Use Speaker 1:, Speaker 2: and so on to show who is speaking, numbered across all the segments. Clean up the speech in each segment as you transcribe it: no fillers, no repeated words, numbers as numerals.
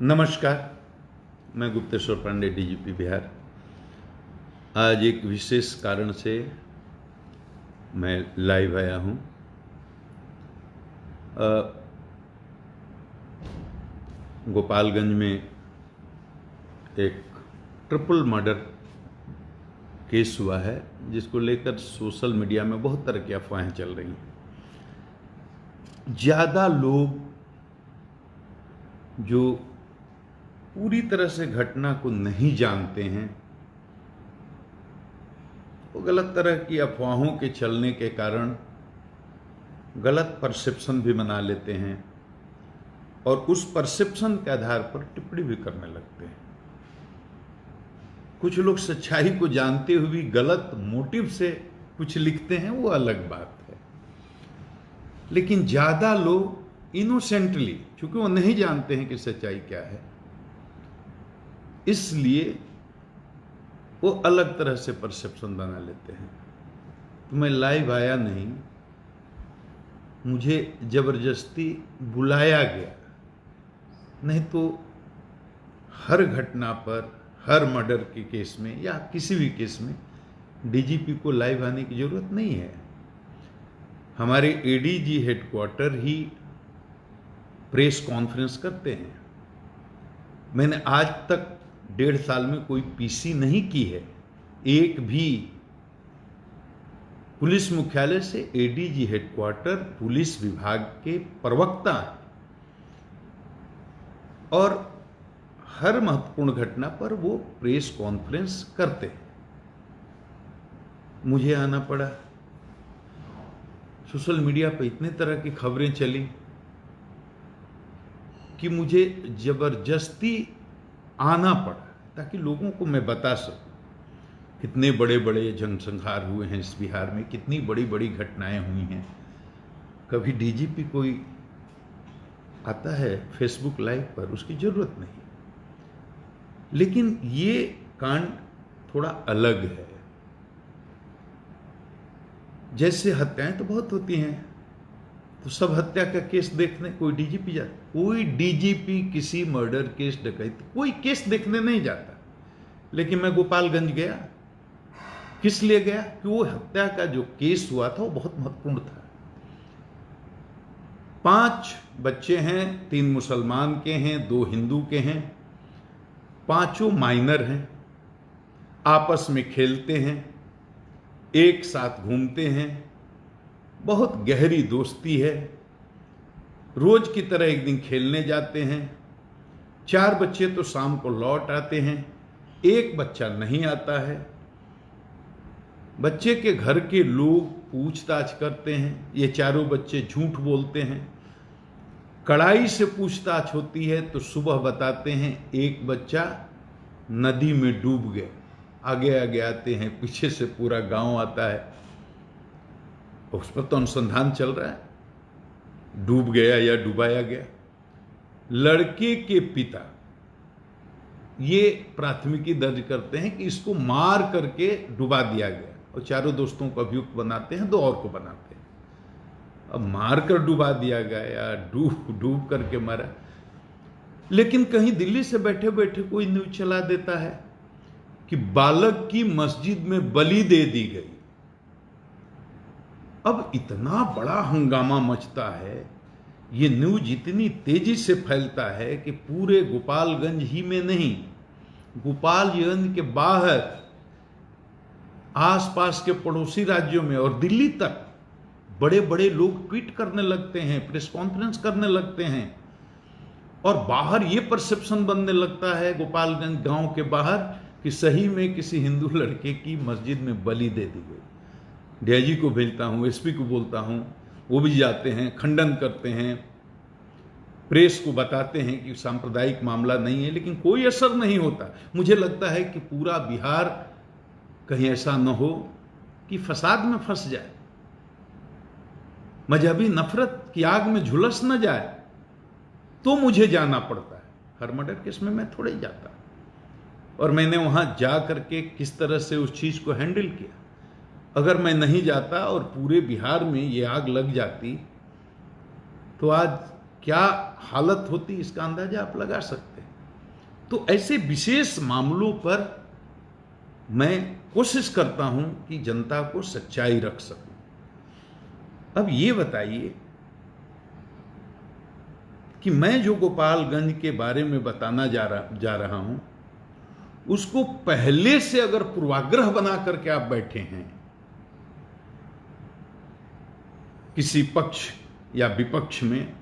Speaker 1: नमस्कार, मैं गुप्तेश्वर पांडे, डीजीपी बिहार। आज एक विशेष कारण से मैं लाइव आया हूँ। गोपालगंज में एक ट्रिपल मर्डर केस हुआ है, जिसको लेकर सोशल मीडिया में बहुत तरह की अफवाहें चल रही हैं। ज़्यादा लोग जो पूरी तरह से घटना को नहीं जानते हैं, वो गलत तरह की अफवाहों के चलने के कारण गलत परसेप्शन भी बना लेते हैं और उस परसेप्शन के आधार पर टिप्पणी भी करने लगते हैं। कुछ लोग सच्चाई को जानते हुए भी गलत मोटिव से कुछ लिखते हैं, वो अलग बात है। लेकिन ज़्यादा लोग इनोसेंटली, क्योंकि वो नहीं जानते हैं कि सच्चाई क्या है, इसलिए वो अलग तरह से परसेप्शन बना लेते हैं। तो मैं लाइव आया नहीं, मुझे जबरदस्ती बुलाया गया। नहीं तो हर घटना पर, हर मर्डर के केस में या किसी भी केस में डीजीपी को लाइव आने की जरूरत नहीं है। हमारे एडीजी हेडक्वार्टर ही प्रेस कॉन्फ्रेंस करते हैं। मैंने आज तक 1.5 साल में कोई पीसी नहीं की है। एक भी पुलिस मुख्यालय से एडीजी हेडक्वार्टर पुलिस विभाग के प्रवक्ता हैं और हर महत्वपूर्ण घटना पर वो प्रेस कॉन्फ्रेंस करते हैं। मुझे आना पड़ा। सोशल मीडिया पर इतने तरह की खबरें चली कि मुझे जबरदस्ती आना पड़ा ताकि लोगों को मैं बता सकूं कितने बड़े बड़े जनसंहार हुए हैं इस बिहार में, कितनी बड़ी बड़ी घटनाएं हुई हैं। कभी डीजीपी कोई आता है फेसबुक लाइव पर, उसकी जरूरत नहीं। लेकिन ये कांड थोड़ा अलग है। जैसे हत्याएं तो बहुत होती हैं, तो सब हत्या का केस देखने कोई डीजीपी जाता? कोई डीजीपी किसी मर्डर केस, डकैती, कोई केस देखने नहीं जाता। लेकिन मैं गोपालगंज गया। किस लिए गया? कि वो हत्या का जो केस हुआ था वो बहुत महत्वपूर्ण था। 5 बच्चे हैं, 3 मुसलमान के हैं, 2 हिंदू के हैं, 5 माइनर हैं, आपस में खेलते हैं, एक साथ घूमते हैं, बहुत गहरी दोस्ती है, रोज की तरह एक दिन खेलने जाते हैं। 4 बच्चे तो शाम को लौट आते हैं, एक बच्चा नहीं आता है। बच्चे के घर के लोग पूछताछ करते हैं, ये चारों बच्चे झूठ बोलते हैं। कड़ाई से पूछताछ होती है तो सुबह बताते हैं एक बच्चा नदी में डूब गया। आगे आगे आते हैं, पीछे से पूरा गांव आता है, उस पर तो अनुसंधान चल रहा है, डूब गया या डुबाया गया। लड़के के पिता ये प्राथमिकी दर्ज करते हैं कि इसको मार करके डुबा दिया गया और चारों दोस्तों को अभियुक्त बनाते हैं, 2 और को बनाते हैं। अब मार कर डुबा दिया गया या डूब करके मारा। लेकिन कहीं दिल्ली से बैठे बैठे कोई न्यूज चला देता है कि बालक की मस्जिद में बलि दे दी गई। अब इतना बड़ा हंगामा मचता है, ये न्यूज इतनी तेजी से फैलता है कि पूरे गोपालगंज ही में नहीं, गोपालगंज के बाहर आसपास के पड़ोसी राज्यों में और दिल्ली तक बड़े बड़े लोग ट्वीट करने लगते हैं, प्रेस कॉन्फ्रेंस करने लगते हैं और बाहर ये परसेप्शन बनने लगता है गोपालगंज गांव के बाहर कि सही में किसी हिंदू लड़के की मस्जिद में बलि दे दी गई। डीआईजी को भेजता हूं, एसपी को बोलता हूं, वो भी जाते हैं, खंडन करते हैं, प्रेस को बताते हैं कि सांप्रदायिक मामला नहीं है, लेकिन कोई असर नहीं होता। मुझे लगता है कि पूरा बिहार कहीं ऐसा न हो कि फसाद में फंस जाए, मजहबी नफरत की आग में झुलस न जाए, तो मुझे जाना पड़ता है। हर मर्डर केस में मैं थोड़े ही जाता, और मैंने वहां जा करके किस तरह से उस चीज को हैंडल किया। अगर मैं नहीं जाता और पूरे बिहार में ये आग लग जाती तो आज क्या हालत होती, इसका अंदाजा आप लगा सकते हैं। तो ऐसे विशेष मामलों पर मैं कोशिश करता हूं कि जनता को सच्चाई रख सकूं। अब ये बताइए कि मैं जो गोपालगंज के बारे में बताना जा रहा हूं, उसको पहले से अगर पूर्वाग्रह बना करके आप बैठे हैं किसी पक्ष या विपक्ष में,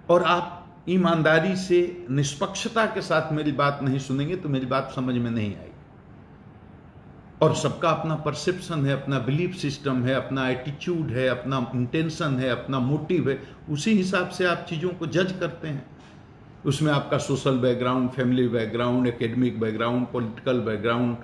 Speaker 1: और आप ईमानदारी से निष्पक्षता के साथ मेरी बात नहीं सुनेंगे तो मेरी बात समझ में नहीं आएगी। और सबका अपना परसेप्शन है, अपना बिलीफ सिस्टम है, अपना एटीट्यूड है, अपना इंटेंशन है, अपना मोटिव है, उसी हिसाब से आप चीज़ों को जज करते हैं। उसमें आपका social background, family background, academic background, political background,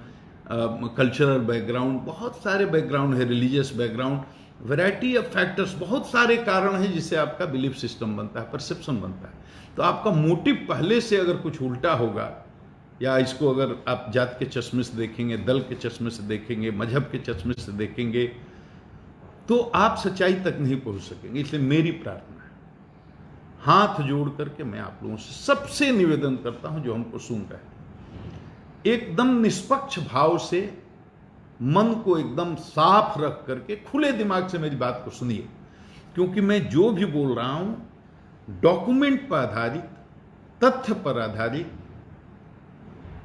Speaker 1: cultural background, बहुत सारे बैकग्राउंड है, religious background, variety of factors, बहुत सारे कारण हैं जिससे आपका बिलीफ सिस्टम बनता है, परसेप्शन बनता है। तो आपका मोटिव पहले से अगर कुछ उल्टा होगा, या इसको अगर आप जात के चश्मे से देखेंगे, दल के चश्मे से देखेंगे, मजहब के चश्मे से देखेंगे, तो आप सच्चाई तक नहीं पहुंच सकेंगे। इसलिए मेरी प्रार्थना है, हाथ जोड़ करके मैं आप लोगों से सबसे निवेदन करता हूं जो हमको सुन रहे हैं, एकदम निष्पक्ष भाव से, मन को एकदम साफ रख करके खुले दिमाग से मेरी बात को सुनिए। क्योंकि मैं जो भी बोल रहा हूं डॉक्यूमेंट पर आधारित, तथ्य पर आधारित,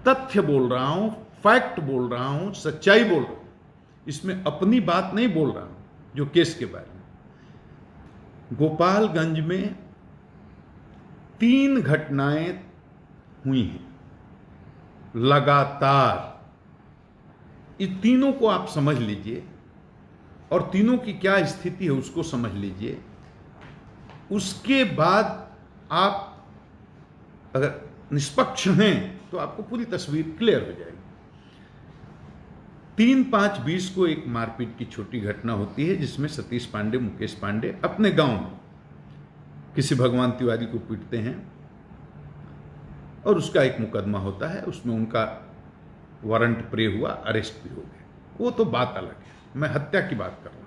Speaker 1: तथ्य बोल रहा हूं, फैक्ट बोल रहा हूं, सच्चाई बोल रहा हूं। इसमें अपनी बात नहीं बोल रहा हूं। जो केस के बारे में, गोपालगंज में 3 घटनाएं हुई हैं लगातार। इन तीनों को आप समझ लीजिए और तीनों की क्या स्थिति है उसको समझ लीजिए। उसके बाद आप अगर निष्पक्ष हैं तो आपको पूरी तस्वीर क्लियर हो जाएगी। 3/5/20 को एक मारपीट की छोटी घटना होती है जिसमें सतीश पांडे, मुकेश पांडे अपने गांव में किसी भगवान तिवारी को पीटते हैं और उसका एक मुकदमा होता है। उसमें उनका वारंट प्रे हुआ, अरेस्ट भी हो गए, वो तो बात अलग है। मैं हत्या की बात कर रहा हूं।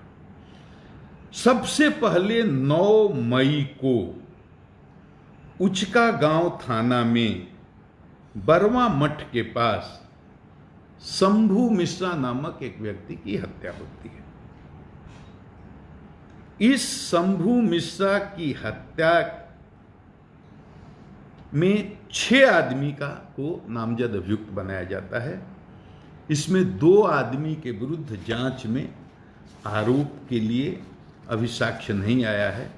Speaker 1: सबसे पहले 9 मई को उचका गांव थाना में बरवा मठ के पास शंभू मिश्रा नामक एक व्यक्ति की हत्या होती है। इस शंभू मिश्रा की हत्या में 6 आदमी को नामजद अभियुक्त बनाया जाता है। इसमें 2 आदमी के विरुद्ध जांच में आरोप के लिए अभी साक्ष्य नहीं आया है।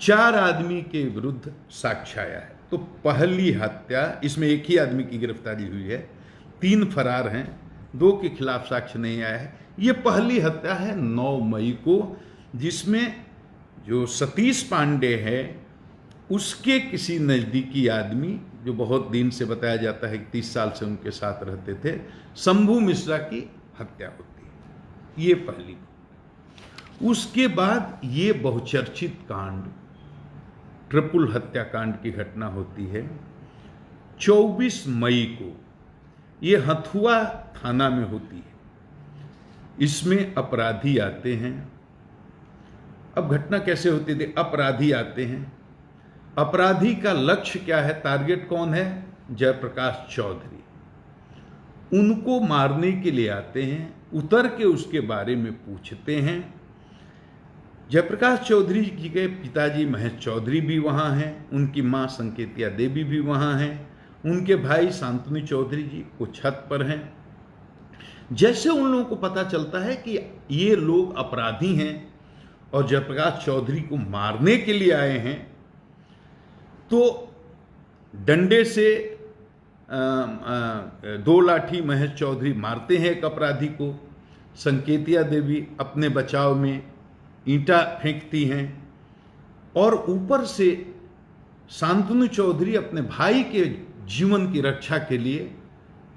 Speaker 1: 4 आदमी के विरुद्ध साक्ष्य आया है। तो पहली हत्या, इसमें एक ही आदमी की गिरफ्तारी हुई है, 3 फरार हैं, 2 के खिलाफ साक्ष्य नहीं आया है। ये पहली हत्या है 9 मई को, जिसमें जो सतीश पांडे है उसके किसी नज़दीकी आदमी, जो बहुत दिन से बताया जाता है कि 30 साल से उनके साथ रहते थे, शंभू मिश्रा की हत्या होती है। ये पहली। उसके बाद ये बहुचर्चित कांड, ट्रिपल हत्याकांड की घटना होती है 24 मई को। ये हथुआ थाना में होती है। इसमें अपराधी आते हैं। अब घटना कैसे होती थी? अपराधी आते हैं। अपराधी का लक्ष्य क्या है? टारगेट कौन है? जयप्रकाश चौधरी। उनको मारने के लिए आते हैं। उतर के उसके बारे में पूछते हैं। जयप्रकाश चौधरी जी के पिताजी महेश चौधरी भी वहाँ हैं, उनकी माँ संकेतिया देवी भी वहाँ हैं, उनके भाई शांतनु चौधरी जी कुछ छत पर हैं। जैसे उन लोगों को पता चलता है कि ये लोग अपराधी हैं और जयप्रकाश चौधरी को मारने के लिए आए हैं, तो डंडे से 2 लाठी महेश चौधरी मारते हैं एक अपराधी को। संकेतिया देवी अपने बचाव में ईंटा फेंकती हैं और ऊपर से शांतनु चौधरी अपने भाई के जीवन की रक्षा के लिए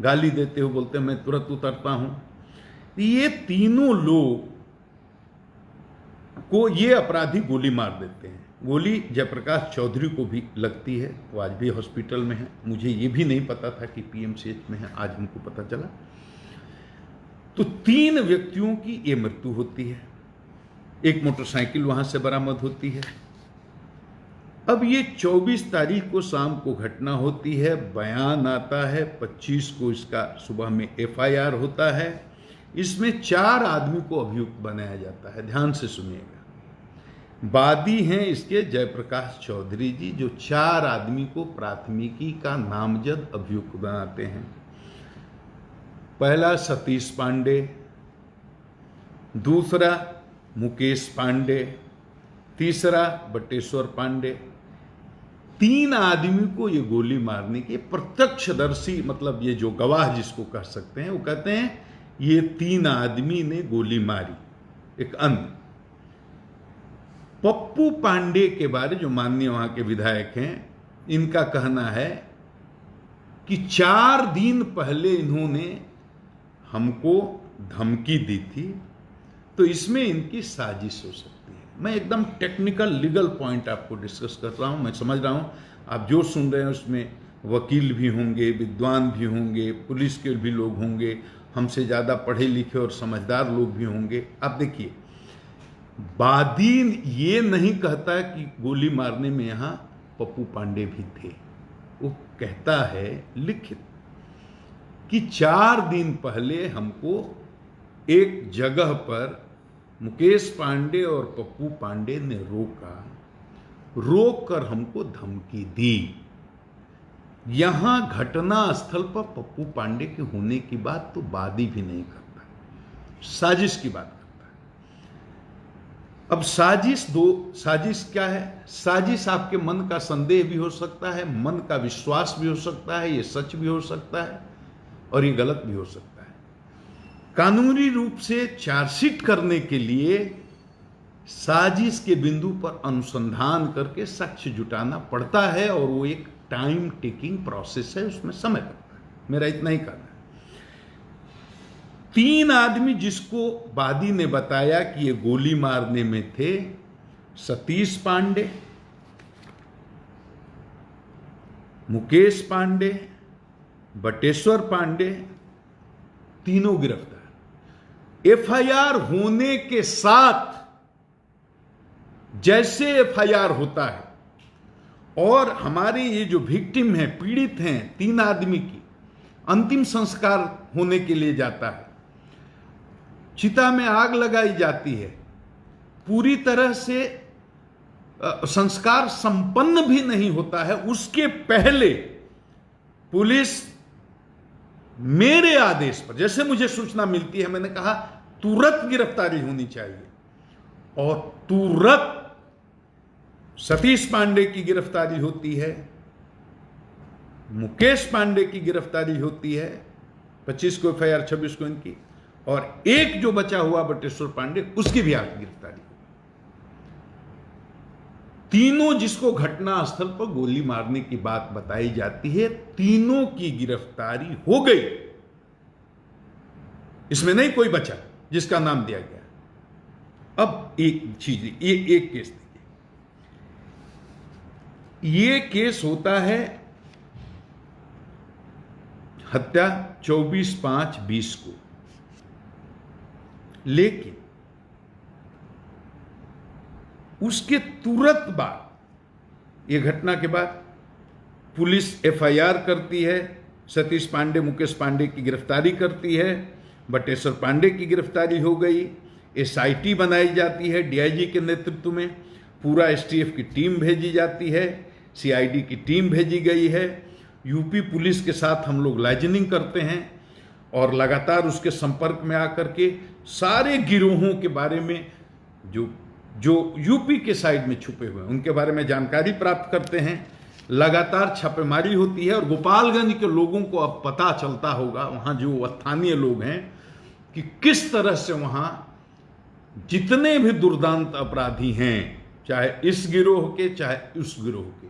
Speaker 1: गाली देते हुए बोलते हैं मैं तुरंत उतरता हूं। ये तीनों लोग को ये अपराधी गोली मार देते हैं। गोली जयप्रकाश चौधरी को भी लगती है, वो आज भी हॉस्पिटल में है। मुझे ये भी नहीं पता था कि पीएमसीएच में है, आज हमको पता चला। तो 3 व्यक्तियों की ये मृत्यु होती है। एक मोटरसाइकिल वहां से बरामद होती है। अब ये 24 तारीख को शाम को घटना होती है, बयान आता है, 25 को इसका सुबह में FIR होता है। इसमें 4 आदमी को अभियुक्त बनाया जाता है। ध्यान से सुनिएगा। वादी हैं इसके जयप्रकाश चौधरी जी, जो 4 आदमी को प्राथमिकी का नामजद अभियुक्त बनाते हैं। पहला सतीश पांडे, दूसरा मुकेश पांडे, तीसरा बटेश्वर पांडे। 3 आदमी को ये गोली मारने के प्रत्यक्षदर्शी, मतलब ये जो गवाह जिसको कह सकते हैं, वो कहते हैं ये 3 आदमी ने गोली मारी। एक अन्य पप्पू पांडे के बारे, जो माननीय वहां के विधायक हैं, इनका कहना है कि 4 दिन पहले इन्होंने हमको धमकी दी थी, तो इसमें इनकी साजिश हो सकती है। मैं एकदम टेक्निकल लीगल पॉइंट आपको डिस्कस कर रहा हूं। मैं समझ रहा हूं आप जो सुन रहे हैं उसमें वकील भी होंगे, विद्वान भी होंगे, पुलिस के भी लोग होंगे, हमसे ज़्यादा पढ़े लिखे और समझदार लोग भी होंगे। आप देखिए, वादी ये नहीं कहता कि गोली मारने में यहाँ पप्पू पांडे भी थे। वो कहता है लिखित कि 4 दिन पहले हमको एक जगह पर मुकेश पांडे और पप्पू पांडे ने रोक कर हमको धमकी दी। यहां घटना स्थल पर पप्पू पांडे के होने की बात तो वादी भी नहीं करता, साजिश की बात करता है। अब साजिश क्या है? साजिश आपके मन का संदेह भी हो सकता है, मन का विश्वास भी हो सकता है, ये सच भी हो सकता है और ये गलत भी हो सकता है। कानूनी रूप से चार्जशीट करने के लिए साजिश के बिंदु पर अनुसंधान करके साक्ष्य जुटाना पड़ता है और वो एक टाइम टेकिंग प्रोसेस है, उसमें समय लगता है। मेरा इतना ही कहना है। 3 आदमी जिसको वादी ने बताया कि ये गोली मारने में थे, सतीश पांडे, मुकेश पांडे, बटेश्वर पांडे, तीनों गिरफ्तार। FIR होने के साथ, जैसे FIR होता है और हमारे ये जो विक्टिम हैं, पीड़ित हैं, 3 आदमी की अंतिम संस्कार होने के लिए जाता है, चिता में आग लगाई जाती है, पूरी तरह से संस्कार संपन्न भी नहीं होता है, उसके पहले पुलिस मेरे आदेश पर, जैसे मुझे सूचना मिलती है, मैंने कहा तुरंत गिरफ्तारी होनी चाहिए और तुरंत सतीश पांडे की गिरफ्तारी होती है, मुकेश पांडे की गिरफ्तारी होती है, 25 को FIR, 26 को इनकी, और एक जो बचा हुआ बटेश्वर पांडे, उसकी भी आज गिरफ्तारी। तीनों जिसको घटना स्थल पर गोली मारने की बात बताई जाती है, तीनों की गिरफ्तारी हो गई। इसमें नहीं कोई बचा जिसका नाम दिया गया। अब एक चीज, ये एक केस देखिए, ये केस होता है हत्या 24/5/20 को, लेकिन उसके तुरंत बाद, ये घटना के बाद पुलिस FIR करती है, सतीश पांडे, मुकेश पांडे की गिरफ्तारी करती है, बटेश्वर पांडे की गिरफ्तारी हो गई, SIT बनाई जाती है DIG के नेतृत्व में, पूरा STF की टीम भेजी जाती है, CID की टीम भेजी गई है, यूपी पुलिस के साथ हम लोग लाइजनिंग करते हैं और लगातार उसके संपर्क में आकर के सारे गिरोहों के बारे में जो यूपी के साइड में छुपे हुए हैं उनके बारे में जानकारी प्राप्त करते हैं। लगातार छापेमारी होती है और गोपालगंज के लोगों को अब पता चलता होगा, वहाँ जो स्थानीय लोग हैं, कि किस तरह से वहाँ जितने भी दुर्दांत अपराधी हैं, चाहे इस गिरोह के चाहे उस गिरोह के,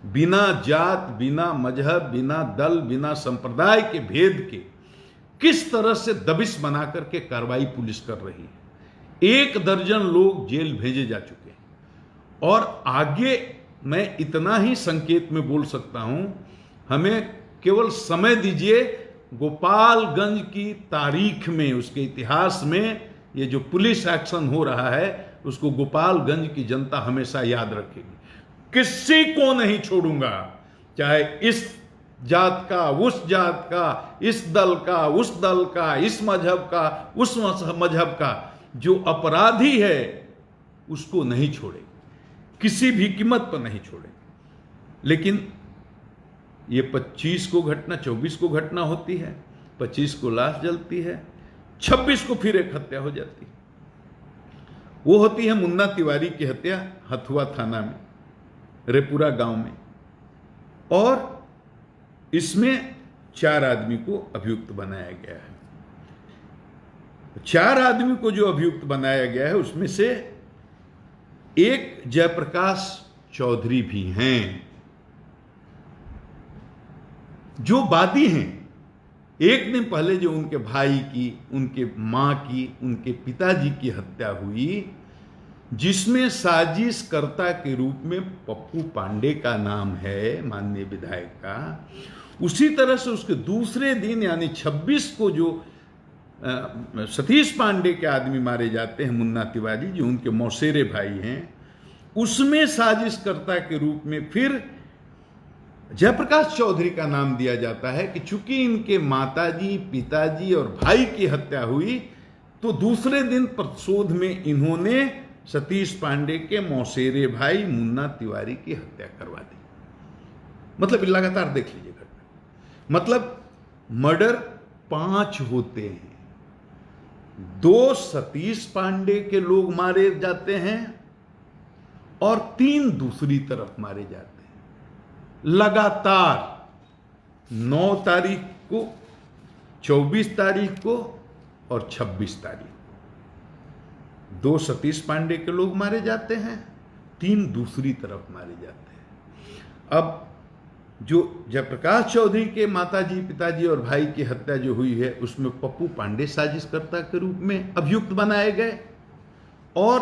Speaker 1: बिना जात, बिना मजहब, बिना दल, बिना संप्रदाय के भेद के किस तरह से दबिश बना करके कार्रवाई पुलिस कर रही है। 1 दर्जन लोग जेल भेजे जा चुके हैं और आगे मैं इतना ही संकेत में बोल सकता हूं, हमें केवल समय दीजिए। गोपालगंज की तारीख में, उसके इतिहास में, ये जो पुलिस एक्शन हो रहा है उसको गोपालगंज की जनता हमेशा याद रखेगी। किसी को नहीं छोड़ूंगा, चाहे इस जात का, उस जात का, इस दल का, उस दल का, इस मजहब का, उस मजहब का। जो अपराधी है उसको नहीं छोड़े, किसी भी कीमत पर नहीं छोड़े। लेकिन ये 25 को घटना, 24 को घटना होती है, 25 को लाश जलती है, 26 को फिर एक हत्या हो जाती है। वो होती है मुन्ना तिवारी की हत्या हथुआ थाना में, रेपुरा गांव में। और इसमें 4 आदमी को अभियुक्त बनाया गया है। 4 आदमी को जो अभियुक्त बनाया गया है उसमें से एक जयप्रकाश चौधरी भी हैं, जो वादी हैं। एक दिन पहले जो उनके भाई की, उनके मां की, उनके पिताजी की हत्या हुई, जिसमें साजिशकर्ता के रूप में पप्पू पांडे का नाम है, माननीय विधायक का, उसी तरह से उसके दूसरे दिन यानी 26 को जो सतीश पांडे के आदमी मारे जाते हैं, मुन्ना तिवारी, जो उनके मौसेरे भाई हैं, उसमें साजिशकर्ता के रूप में फिर जयप्रकाश चौधरी का नाम दिया जाता है कि चूंकि इनके माताजी, पिताजी और भाई की हत्या हुई, तो दूसरे दिन प्रतिशोध में इन्होंने सतीश पांडे के मौसेरे भाई मुन्ना तिवारी की हत्या करवा दी। मतलब लगातार देख लीजिए घटना, मतलब मर्डर 5 होते हैं। 2 सतीश पांडे के लोग मारे जाते हैं और 3 दूसरी तरफ मारे जाते हैं। लगातार 9 तारीख को, 24 तारीख को और 26 तारीख को 2 सतीश पांडे के लोग मारे जाते हैं, 3 दूसरी तरफ मारे जाते हैं। अब जो जयप्रकाश चौधरी के माताजी, पिताजी और भाई की हत्या जो हुई है, उसमें पप्पू पांडे साजिशकर्ता के रूप में अभियुक्त बनाए गए, और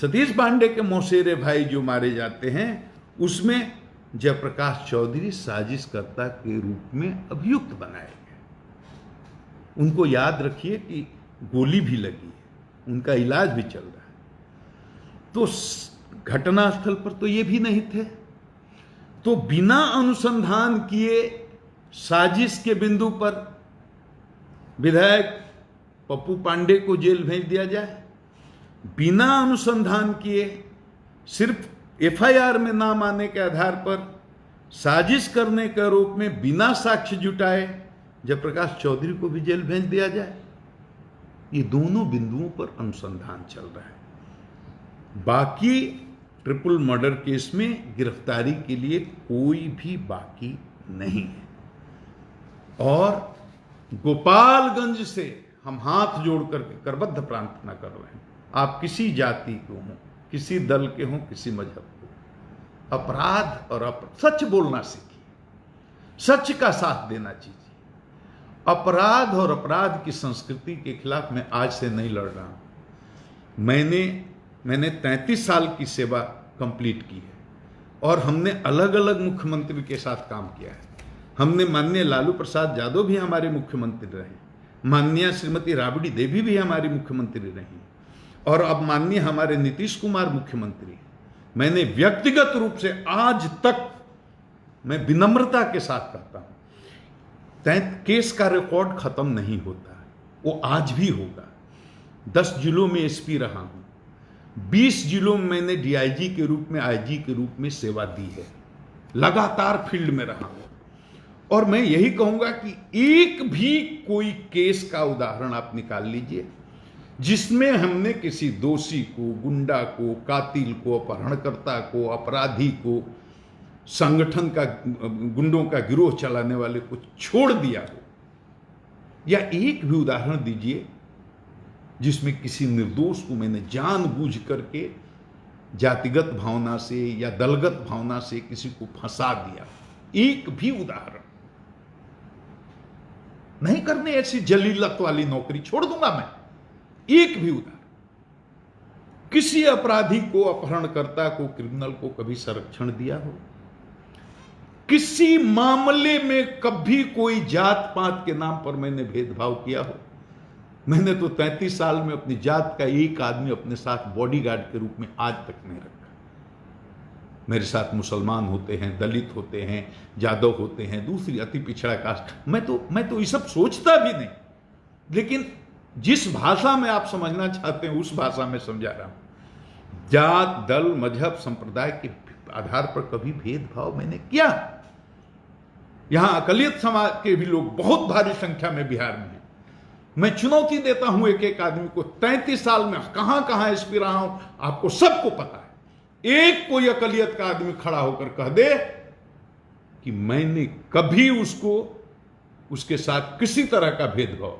Speaker 1: सतीश पांडे के मौसेरे भाई जो मारे जाते हैं उसमें जयप्रकाश चौधरी साजिशकर्ता के रूप में अभियुक्त बनाए गए। उनको याद रखिए कि गोली भी लगी है, उनका इलाज भी चल रहा है। तो घटनास्थल पर तो ये भी नहीं थे, तो बिना अनुसंधान किए साजिश के बिंदु पर विधायक पप्पू पांडे को जेल भेज दिया जाए, बिना अनुसंधान किए सिर्फ एफआईआर में नाम आने के आधार पर साजिश करने के आरोप में बिना साक्ष्य जुटाए जयप्रकाश चौधरी को भी जेल भेज दिया जाए। ये दोनों बिंदुओं पर अनुसंधान चल रहा है। बाकी ट्रिपल मर्डर केस में गिरफ्तारी के लिए कोई भी बाकी नहीं है। और गोपालगंज से हम हाथ जोड़ करके करबद्ध प्रार्थना कर रहे हैं, आप किसी जाति को हों, किसी दल के हों, किसी मजहब को, अपराध और सच बोलना सीखिए, सच का साथ देना चाहिए। अपराध और अपराध की संस्कृति के खिलाफ मैं आज से नहीं लड़ रहा हूं। मैंने 33 साल की सेवा कंप्लीट की है और हमने अलग अलग मुख्यमंत्री के साथ काम किया है। हमने माननीय लालू प्रसाद यादव भी हमारे मुख्यमंत्री रहे, माननीय श्रीमती राबड़ी देवी भी हमारी मुख्यमंत्री रही, और अब माननीय हमारे नीतीश कुमार मुख्यमंत्री हैं। मैंने व्यक्तिगत रूप से आज तक, मैं विनम्रता के साथ कहता हूं, केस का रिकॉर्ड खत्म नहीं होता, वो आज भी होगा। 10 जिलों में एसपी रहा हूं, 20 जिलों में मैंने डीआईजी के रूप में, आईजी के रूप में सेवा दी है, लगातार फील्ड में रहा हूं। और मैं यही कहूंगा कि एक भी कोई केस का उदाहरण आप निकाल लीजिए जिसमें हमने किसी दोषी को, गुंडा को, कातिल को, अपहरणकर्ता को, अपराधी को, संगठन का, गुंडों का गिरोह चलाने वाले को छोड़ दिया हो, या एक भी उदाहरण दीजिए जिसमें किसी निर्दोष को मैंने जानबूझ करके जातिगत भावना से या दलगत भावना से किसी को फंसा दिया। एक भी उदाहरण नहीं करने, ऐसी जलीलत वाली नौकरी छोड़ दूंगा मैं। एक भी उदाहरण, किसी अपराधी को, अपहरणकर्ता को, क्रिमिनल को कभी संरक्षण दिया हो, किसी मामले में कभी कोई जात पात के नाम पर मैंने भेदभाव किया हो? मैंने तो 33 साल में अपनी जात का एक आदमी अपने साथ बॉडीगार्ड के रूप में आज तक नहीं रखा। मेरे साथ मुसलमान होते हैं, दलित होते हैं, यादव होते हैं, दूसरी अति पिछड़ा कास्ट। मैं तो ये सब सोचता भी नहीं, लेकिन जिस भाषा में आप समझना चाहते हैं उस भाषा में समझा रहा हूं। जात, दल, मजहब, संप्रदाय के आधार पर कभी भेदभाव मैंने किया? यहां अकलियत समाज के भी लोग बहुत भारी संख्या में बिहार में हैं। मैं चुनौती देता हूं एक एक आदमी को, 33 साल में कहां कहां एसपी रहा हूं, आपको सबको पता है। एक कोई अकलियत का आदमी खड़ा होकर कह दे कि मैंने कभी उसके साथ किसी तरह का भेदभाव,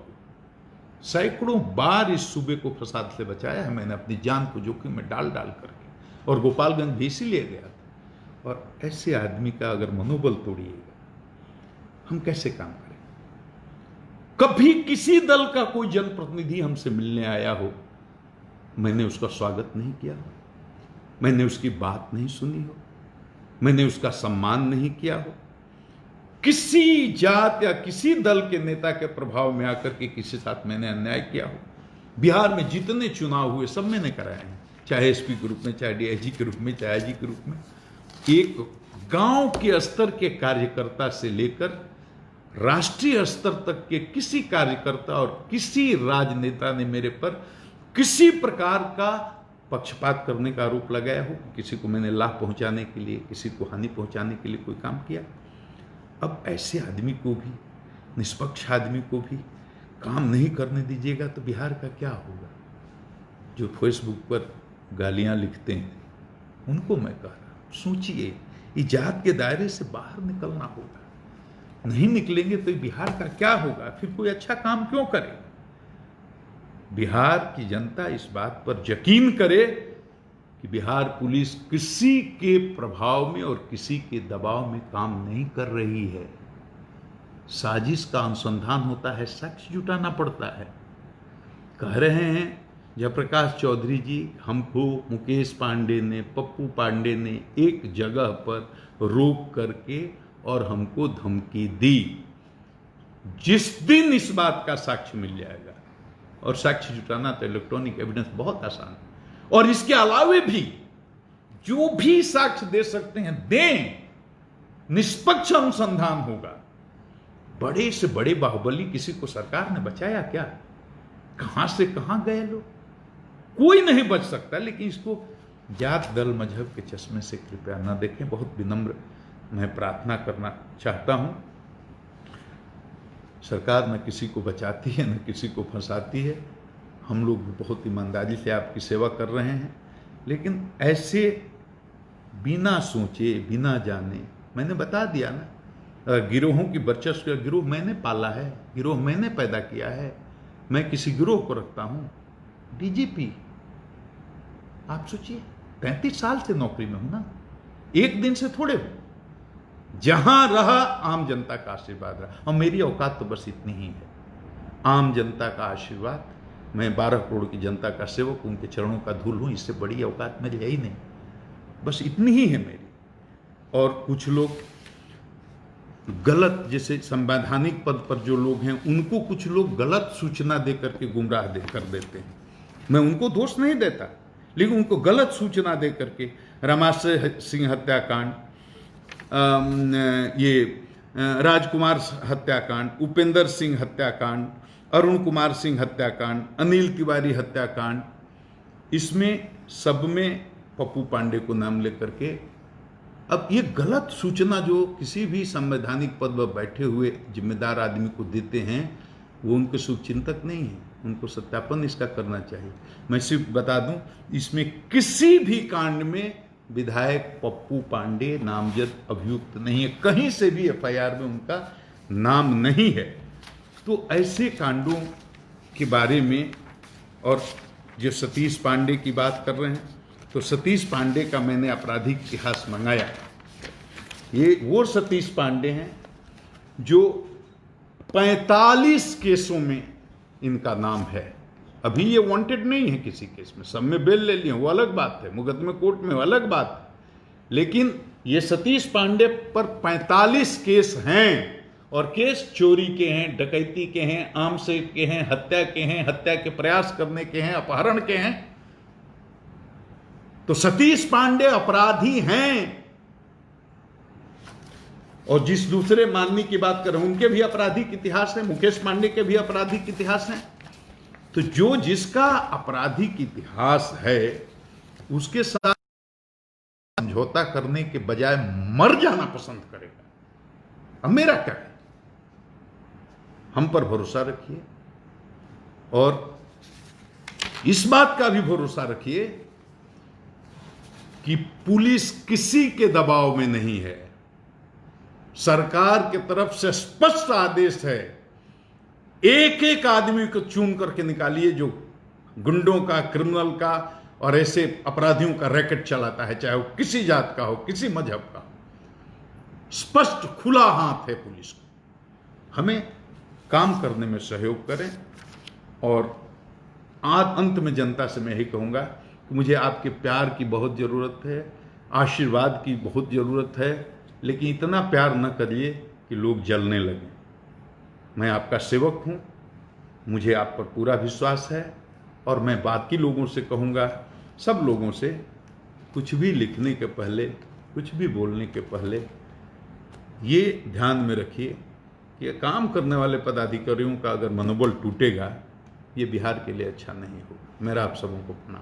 Speaker 1: सैकड़ों बार इस सूबे को फसाद से बचाया है मैंने, अपनी जान को जोखिम में डाल करके, और गोपालगंज भी इसीलिए गया था। और ऐसे आदमी का अगर मनोबल तोड़िएगा, हम कैसे काम करें? कभी किसी दल का कोई जनप्रतिनिधि हमसे मिलने आया हो, मैंने उसका स्वागत नहीं किया, मैंने उसकी बात नहीं सुनी हो, मैंने उसका सम्मान नहीं किया हो। किसी जात या किसी दल के नेता के प्रभाव में आकर के किसी साथ मैंने अन्याय किया हो? बिहार में जितने चुनाव हुए सब मैंने कराए हैं, चाहे एसपी के रूप में, चाहे डीआईजी के रूप में, चाहे आईजी के रूप में। एक गांव के स्तर के कार्यकर्ता से लेकर राष्ट्रीय स्तर तक के किसी कार्यकर्ता और किसी राजनेता ने मेरे पर किसी प्रकार का पक्षपात करने का आरोप लगाया हो, किसी को मैंने लाभ पहुंचाने के लिए, किसी को हानि पहुंचाने के लिए कोई काम किया? अब ऐसे आदमी को भी, निष्पक्ष आदमी को भी काम नहीं करने दीजिएगा तो बिहार का क्या होगा? जो फेसबुक पर गालियां लिखते हैं उनको मैं कह रहा हूं, सोचिए, इजात के दायरे से बाहर निकलना होगा। नहीं निकलेंगे तो बिहार का क्या होगा? फिर कोई अच्छा काम क्यों करे? बिहार की जनता इस बात पर यकीन करे कि बिहार पुलिस किसी के प्रभाव में और किसी के दबाव में काम नहीं कर रही है। साजिश का अनुसंधान होता है, साक्ष्य जुटाना पड़ता है। कह रहे हैं जयप्रकाश चौधरी जी, हमको मुकेश पांडे ने, पप्पू पांडे ने एक जगह पर रोक करके और हमको धमकी दी। जिस दिन इस बात का साक्ष्य मिल जाएगा, और साक्ष्य जुटाना तो इलेक्ट्रॉनिक एविडेंस बहुत आसान है, और इसके अलावे भी जो भी साक्ष्य दे सकते हैं दें, निष्पक्ष अनुसंधान होगा। बड़े से बड़े बाहुबली किसी को सरकार ने बचाया क्या? कहां से कहां गए लोग? कोई नहीं बच सकता। लेकिन इसको जात, दल, मजहब के चश्मे से कृपया न देखें। बहुत विनम्र मैं प्रार्थना करना चाहता हूं। सरकार न किसी को बचाती है, न किसी को फंसाती है। हम लोग भी बहुत ईमानदारी से आपकी सेवा कर रहे हैं, लेकिन ऐसे बिना सोचे, बिना जाने, मैंने बता दिया ना, गिरोहों की वर्चस्व, गिरोह मैंने पाला है, गिरोह मैंने पैदा किया है, मैं किसी गिरोह को रखता हूं। डीजीपी, आप सोचिए, 35 साल से नौकरी में हूं ना, एक दिन से थोड़े हो। जहां रहा आम जनता का आशीर्वाद रहा, और मेरी औकात तो बस इतनी ही है, आम जनता का आशीर्वाद। मैं 12 करोड़ की जनता का सेवक, उनके चरणों का धूल हूं, इससे बड़ी औकात मेरी है ही नहीं, बस इतनी ही है मेरी। और कुछ लोग गलत, जैसे संवैधानिक पद पर जो लोग हैं, उनको कुछ लोग गलत सूचना दे करके गुमराह कर देते हैं। मैं उनको दोष नहीं देता, लेकिन उनको गलत सूचना दे करके रमाशय सिंह हत्याकांड, ये राजकुमार हत्याकांड, उपेंद्र सिंह हत्याकांड, अरुण कुमार सिंह हत्याकांड, अनिल तिवारी हत्याकांड, इसमें सब में पप्पू पांडे को नाम लेकर के, अब ये गलत सूचना जो किसी भी संवैधानिक पद पर बैठे हुए जिम्मेदार आदमी को देते हैं, वो उनके शुभचिंतक नहीं है, उनको सत्यापन इसका करना चाहिए। मैं सिर्फ बता दूं, इसमें किसी भी कांड में विधायक पप्पू पांडे नामजद अभियुक्त नहीं है, कहीं से भी एफआईआर में उनका नाम नहीं है। तो ऐसे कांडों के बारे में, और जो सतीश पांडे की बात कर रहे हैं, तो सतीश पांडे का मैंने आपराधिक इतिहास मंगाया। ये वो सतीश पांडे हैं जो 45 केसों में इनका नाम है। अभी ये वांटेड नहीं है किसी केस में, सब में बेल ले लिए, वो अलग बात है, मुकदमे कोर्ट में वो अलग बात है। लेकिन ये सतीश पांडे पर 45 केस हैं, और केस चोरी के हैं, डकैती के हैं, आमसे के हैं, हत्या के हैं, हत्या के प्रयास करने के हैं, अपहरण के हैं। तो सतीश पांडे अपराधी हैं। और जिस दूसरे माननीय की बात कर रहे हैं उनके भी आपराधिक इतिहास है, मुकेश पांडे के भी आपराधिक इतिहास है। तो जो जिसका आपराधिक इतिहास है उसके साथ समझौता करने के बजाय मर जाना पसंद करेगा। अब मेरा क्या है, हम पर भरोसा रखिए और इस बात का भी भरोसा रखिए कि पुलिस किसी के दबाव में नहीं है। सरकार की तरफ से स्पष्ट आदेश है, एक एक आदमी को चुन करके निकालिए जो गुंडों का, क्रिमिनल का और ऐसे अपराधियों का रैकेट चलाता है, चाहे वो किसी जात का हो, किसी मजहब का हो। स्पष्ट खुला हाथ है पुलिस को। हमें काम करने में सहयोग करें। और आज अंत में जनता से मैं यही कहूंगा कि मुझे आपके प्यार की बहुत जरूरत है, आशीर्वाद की बहुत जरूरत है, लेकिन इतना प्यार न करिए कि लोग जलने लगें। मैं आपका सेवक हूं, मुझे आप पर पूरा विश्वास है और मैं बाकी लोगों से कहूंगा, सब लोगों से, कुछ भी लिखने के पहले, कुछ भी बोलने के पहले ये ध्यान में रखिए कि काम करने वाले पदाधिकारियों का अगर मनोबल टूटेगा, ये बिहार के लिए अच्छा नहीं होगा। मेरा आप सबों को प्रणाम।